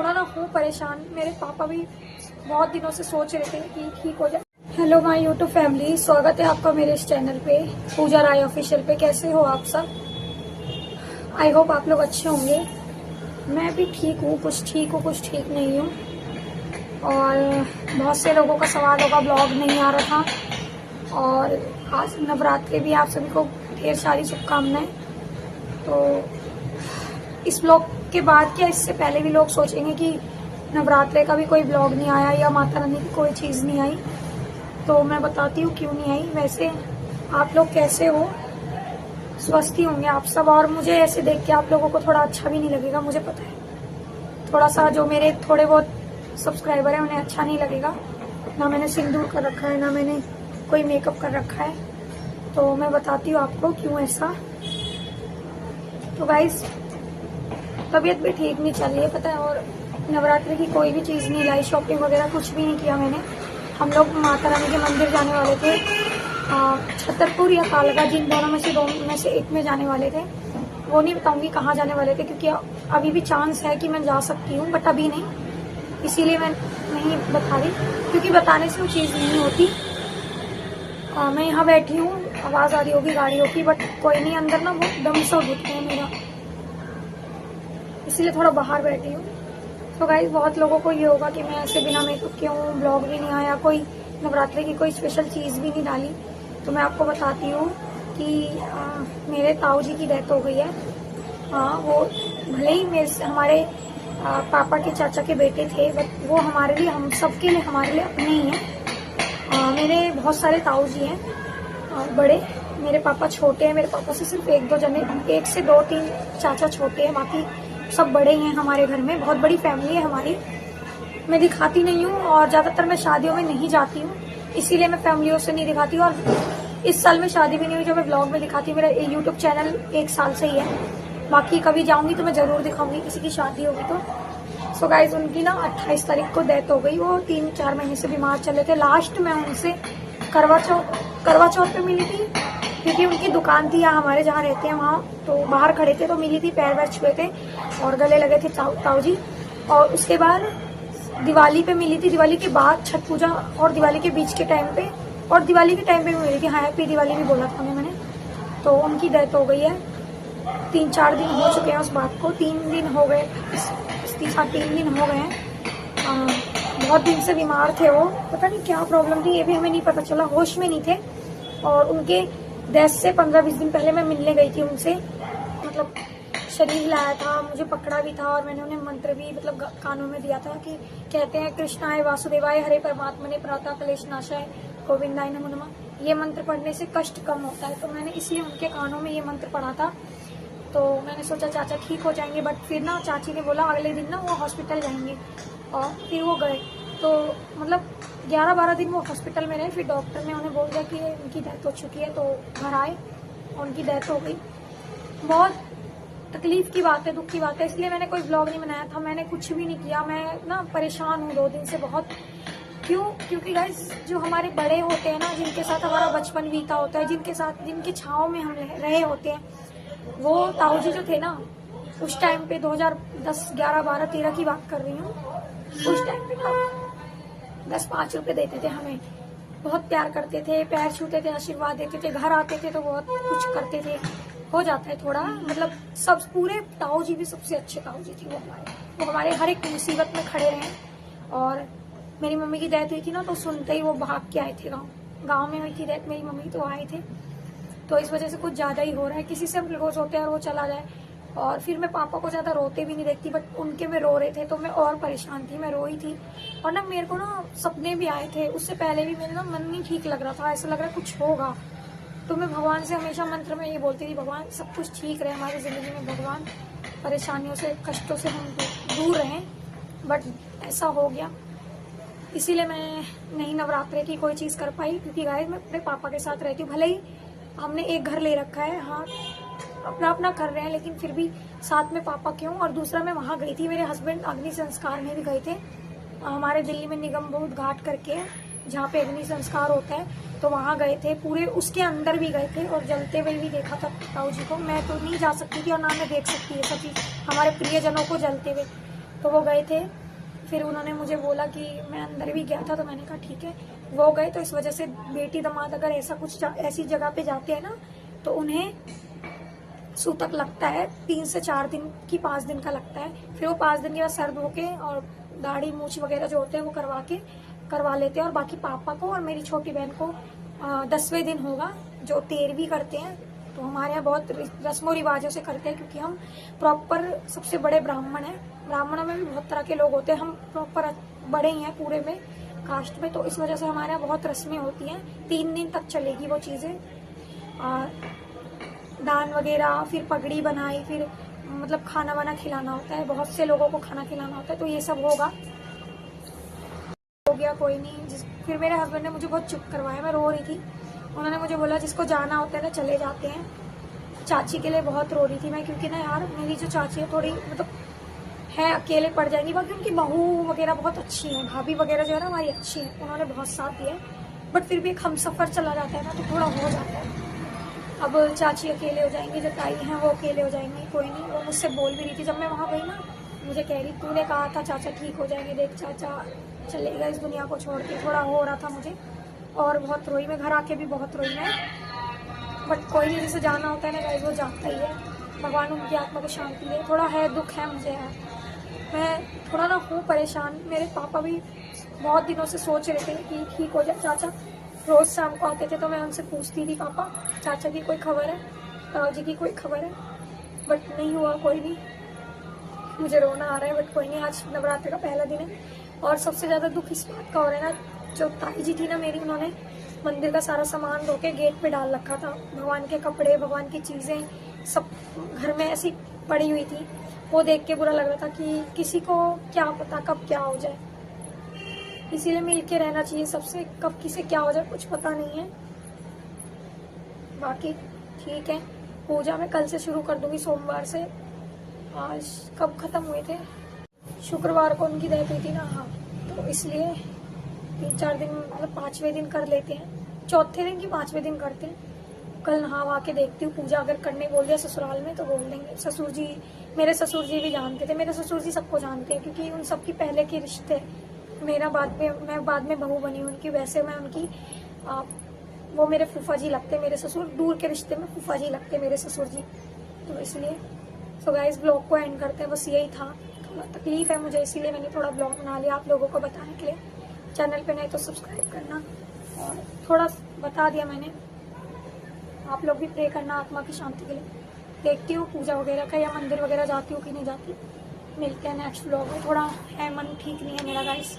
थोड़ा ना हूँ परेशान। मेरे पापा भी बहुत दिनों से सोच रहे थे कि ठीक हो जाए। हेलो माय यूट्यूब फैमिली, स्वागत है आपका मेरे इस चैनल पे पूजा राय ऑफिशियल पे। कैसे हो आप सब? आई होप आप लोग अच्छे होंगे। मैं भी ठीक हूँ, कुछ ठीक हूँ कुछ ठीक नहीं हूँ। और बहुत से लोगों का सवाल होगा, ब्लॉग नहीं आ रहा था। और आज नवरात्रि भी, आप सभी को ढेर सारी शुभकामनाएं। तो इस ब्लॉग के बाद क्या, इससे पहले भी लोग सोचेंगे कि नवरात्रि का भी कोई ब्लॉग नहीं आया या माता रानी की कोई चीज़ नहीं आई। तो मैं बताती हूँ क्यों नहीं आई। वैसे आप लोग कैसे हो? स्वस्थ ही होंगे आप सब। और मुझे ऐसे देख के आप लोगों को थोड़ा अच्छा भी नहीं लगेगा, मुझे पता है। थोड़ा सा जो मेरे थोड़े बहुत सब्सक्राइबर हैं उन्हें अच्छा नहीं लगेगा। ना मैंने सिंदूर कर रखा है, ना मैंने कोई मेकअप कर रखा है। तो मैं बताती हूँ आपको क्यों ऐसा। तो गाइस, तबीयत भी ठीक नहीं चल रही है, पता है। और नवरात्रि की कोई भी चीज़ नहीं लाई, शॉपिंग वगैरह कुछ भी नहीं किया मैंने। हम लोग माता रानी के मंदिर जाने वाले थे, छतरपुर या कालका, जिन दोनों में से एक में जाने वाले थे। वो नहीं बताऊंगी कहाँ जाने वाले थे, क्योंकि अभी भी चांस है कि मैं जा सकती हूँ, बट अभी नहीं, इसीलिए मैं नहीं बता रही, क्योंकि बताने से वो चीज़ नहीं होती। मैं यहाँ बैठी हूँ, आवाज़ आ रही होगी गाड़ियों की, बट कोई नहीं, अंदर ना बहुत दम सा घुटते हैं मेरा, इसीलिए थोड़ा बाहर बैठी हूँ। तो गाइस, बहुत लोगों को ये होगा कि मैं ऐसे बिना मेकअप के हूँ, ब्लॉग भी नहीं आया, कोई नवरात्रि की कोई स्पेशल चीज़ भी नहीं डाली। तो मैं आपको बताती हूँ कि मेरे ताऊ जी की डेथ हो गई है। वो भले ही हमारे पापा के चाचा के बेटे थे, बट वो हमारे लिए, हम सबके लिए, हमारे लिए अपने ही हैं। मेरे बहुत सारे ताऊ जी हैं बड़े। मेरे पापा छोटे हैं, मेरे पापा से सिर्फ एक से दो तीन चाचा छोटे हैं, बाकी सब बड़े हैं हमारे घर में। बहुत बड़ी फैमिली है हमारी। मैं दिखाती नहीं हूँ, और ज़्यादातर मैं शादियों में नहीं जाती हूँ, इसीलिए मैं फैमिलियों से नहीं दिखाती हूँ। और इस साल में शादी भी नहीं हुई जो मैं ब्लॉग में दिखाती हूँ। मेरा यूट्यूब चैनल 1 साल से ही है, बाकी कभी जाऊँगी तो मैं ज़रूर दिखाऊंगी, किसी की शादी होगी तो। सो गाइज, उनकी ना 28 तारीख को डेथ हो गई। वो 3-4 महीने से बीमार चले थे। लास्ट मैं उनसे करवा चौथ पे मिली थी, क्योंकि उनकी दुकान थी यहाँ हमारे, जहाँ रहते हैं वहाँ, तो बाहर खड़े थे तो मिली थी, पैर वैर छुए थे और गले लगे थे ताऊ जी। और उसके बाद दिवाली पे मिली थी, दिवाली के बाद छठ पूजा और दिवाली के बीच के टाइम पे, और दिवाली के टाइम पे भी मिली थी। हाँ, हैप्पी दिवाली भी बोला था मैंने। तो उनकी डेथ हो गई है। 3-4 दिन हो चुके हैं उस बात को, 3 दिन हो गए, 3 दिन हो गए हैं। बहुत दिन से बीमार थे वो, पता नहीं क्या प्रॉब्लम थी, ये भी हमें नहीं पता चला, होश में नहीं थे। और उनके डेथ से 15-20 दिन पहले मैं मिलने गई थी उनसे, मतलब शरीर लाया था, मुझे पकड़ा भी था, और मैंने उन्हें मंत्र भी मतलब कानों में दिया था कि कहते हैं कृष्णाय वासुदेवाय हरे परमात्मने प्रातः क्लेश नाशाय गोविंदाय नमो नमः। ये मंत्र पढ़ने से कष्ट कम होता है, तो मैंने इसलिए उनके कानों में ये मंत्र पढ़ा था। तो मैंने सोचा चाचा ठीक हो जाएंगे, बट फिर ना चाची ने बोला अगले दिन ना वो हॉस्पिटल जाएंगे, और फिर वो गए। तो मतलब 11-12 दिन वो हॉस्पिटल में रहे। फिर डॉक्टर ने उन्हें बोल दिया कि उनकी डेथ हो चुकी है, तो घर आए और उनकी डेथ हो गई। बहुत तकलीफ की बात है, दुख की बात है, इसलिए मैंने कोई ब्लॉग नहीं बनाया था, मैंने कुछ भी नहीं किया। मैं ना परेशान हूँ 2 दिन से बहुत। क्यों? क्योंकि गाइस, जो हमारे बड़े होते हैं ना, जिनके साथ हमारा बचपन बीता होता है, जिनके छाँव में हम रहे होते हैं, वो ताऊ जी जो थे ना, उस टाइम पे 2010, 11, 12, 13 की बात कर रही हूँ। उस टाइम पे ना 10-5 रुपए देते थे हमें, बहुत प्यार करते थे, पैर छूते थे, आशीर्वाद देते थे, घर आते थे तो बहुत कुछ करते थे। हो जाता है थोड़ा, मतलब सब पूरे ताऊ जी भी सबसे अच्छे ताऊ जी थे वो हमारे हर एक मुसीबत में खड़े रहे। और मेरी मम्मी की डेथ हुई थी ना, तो सुनते ही वो भाग के आए थे। गाँव में हुई थी डेथ मेरी मम्मी, तो आए थे। तो इस वजह से कुछ ज़्यादा ही हो रहा है, किसी से हम क्लोज होते हैं और वो चला जाए। और फिर मैं पापा को ज़्यादा रोते भी नहीं देखती, बट उनके में रो रहे थे तो मैं और परेशान थी, मैं रोई थी। और ना मेरे को ना सपने भी आए थे, उससे पहले भी मेरे ना मन नहीं ठीक लग रहा था, ऐसा लग रहा कुछ होगा। तो मैं भगवान से हमेशा मंत्र में ये बोलती थी, भगवान सब कुछ ठीक रहे हमारी ज़िंदगी में, भगवान परेशानियों से, कष्टों से हम दूर रहें। बट ऐसा हो गया, इसीलिए मैं नहीं नवरात्रि की कोई चीज़ कर पाई, क्योंकि गाइस मैं अपने पापा के साथ रहती हूँ। भले ही हमने एक घर ले रखा है, हाँ अपना अपना कर रहे हैं, लेकिन फिर भी साथ में पापा क्यों। और दूसरा, मैं वहाँ गई थी, मेरे हस्बैंड अग्नि संस्कार में भी गए थे। हमारे दिल्ली में निगम बहुत घाट करके है, जहाँ पे अग्नि संस्कार होता है, तो वहाँ गए थे, पूरे उसके अंदर भी गए थे, और जलते हुए भी देखा था ताऊ जी को। मैं तो नहीं जा सकती थी और ना मैं देख सकती है सब चीज़, हमारे प्रियजनों को जलते हुए। तो वो गए थे। फिर उन्होंने मुझे बोला कि मैं अंदर भी गया था, तो मैंने कहा ठीक है। वो गए, तो इस वजह से बेटी दामाद अगर ऐसा कुछ ऐसी जगह पे जाते हैं ना, तो उन्हें सूतक लगता है 3 से 4 दिन की 5 दिन का लगता है। फिर वो 5 दिन के बाद सर धो के और दाढ़ी मूछ वगैरह जो होते हैं वो करवा लेते हैं। और बाकी पापा को और मेरी छोटी बहन को 10वें दिन होगा जो 13वीं करते हैं। तो हमारे यहाँ बहुत रस्मों रिवाजों से करते हैं, क्योंकि हम प्रॉपर सबसे बड़े ब्राह्मण हैं। ब्राह्मणों में भी बहुत तरह के लोग होते हैं, हम प्रॉपर बड़े ही हैं पूरे में कास्ट में। तो इस वजह से हमारे यहाँ बहुत रस्में होती हैं। 3 दिन तक चलेगी वो चीज़ें, दान वगैरह, फिर पगड़ी बनाई, फिर मतलब खाना वाना खिलाना होता है, बहुत से लोगों को खाना खिलाना होता है। तो ये सब होगा, हो गया कोई नहीं। फिर मेरे हस्बैंड ने मुझे बहुत चुप करवाया, मैं रो रही थी। उन्होंने मुझे बोला जिसको जाना होता है ना चले जाते हैं। चाची के लिए बहुत रो रही थी मैं, क्योंकि ना यार मेरी जो चाची है थोड़ी मतलब है, अकेले पड़ जाएंगी। बाकी उनकी बहू वगैरह बहुत अच्छी है, भाभी वगैरह जो है ना हमारी अच्छी है, उन्होंने बहुत साथ दिया है। बट फिर भी एक हम सफ़र चला जाता है ना, तो थोड़ा हो जाता है। अब चाची अकेले हो जाएंगी, जो ताई हैं वो अकेले हो जाएंगी। कोई नहीं, वो मुझसे बोल भी रही थी जब मैं वहाँ गई ना, मुझे कह रही तूने कहा था चाचा ठीक हो जाएंगे, देख चाचा चलेगा इस दुनिया को छोड़ के। थोड़ा हो रहा था मुझे, और बहुत रोई मैं, घर आके भी बहुत रोई मैं। बट कोई नहीं, जैसे जाना होता है ना गाइस, वो जाता ही है। भगवान उनकी आत्मा को शांति दे। थोड़ा है, दुख है मुझे यार, मैं थोड़ा ना हूँ परेशान। मेरे पापा भी बहुत दिनों से सोच रहे थे कि ठीक हो जाए चाचा। रोज शाम को आते थे तो मैं उनसे पूछती थी, पापा चाचा की कोई खबर है, ताऊजी की कोई खबर है? बट नहीं हुआ कोई भी। मुझे रोना आ रहा है, बट कोई नहीं। आज नवरात्र का पहला दिन है, और सबसे ज्यादा दुख इस बात का हो रहा है ना, जो ताई जी थी ना मेरी, उन्होंने मंदिर का सारा सामान धो के गेट पे डाल रखा था। भगवान के कपड़े, भगवान की चीजें सब घर में ऐसी पड़ी हुई थी। वो देख के बुरा लग रहा था कि किसी को क्या पता कब क्या हो जाए। इसीलिए मिल के रहना चाहिए सबसे, कब किसे क्या हो जाए कुछ पता नहीं है। बाकी ठीक है, पूजा मैं कल से शुरू कर दूंगी, सोमवार से। आज कब खत्म हुए थे? शुक्रवार को उनकी डेथ हुई थी ना, हाँ। तो इसलिए 3-4 दिन मतलब 5वें दिन कर लेते हैं, चौथे दिन की 5वें दिन करते हैं। कल नहा वहा के देखती हूँ, पूजा अगर करने बोल दिया ससुराल में तो बोल देंगे। ससुर जी, मेरे ससुर जी भी जानते थे, मेरे ससुर जी सबको जानते हैं, क्योंकि उन सबकी पहले के रिश्ते। मेरा मैं बाद में बहू बनी उनकी, वैसे मैं उनकी वो मेरे फूफा जी लगते, मेरे ससुर दूर के रिश्ते में फूफा जी लगते मेरे ससुर जी। तो इसलिए सो गाइस ब्लॉग को एंड करते हैं, बस यही था। थोड़ा तकलीफ है मुझे, इसीलिए मैंने थोड़ा ब्लॉग बना लिया आप लोगों को बताने के लिए। चैनल पे नहीं तो सब्सक्राइब करना, और थोड़ा बता दिया मैंने। आप लोग भी प्रे करना आत्मा की शांति के लिए। देखती हूँ पूजा वगैरह का, या मंदिर वगैरह जाती हूँ कि नहीं जाती। मिलते हैं नेक्स्ट ब्लॉग में। थोड़ा है मन ठीक नहीं है मेरा गाइस।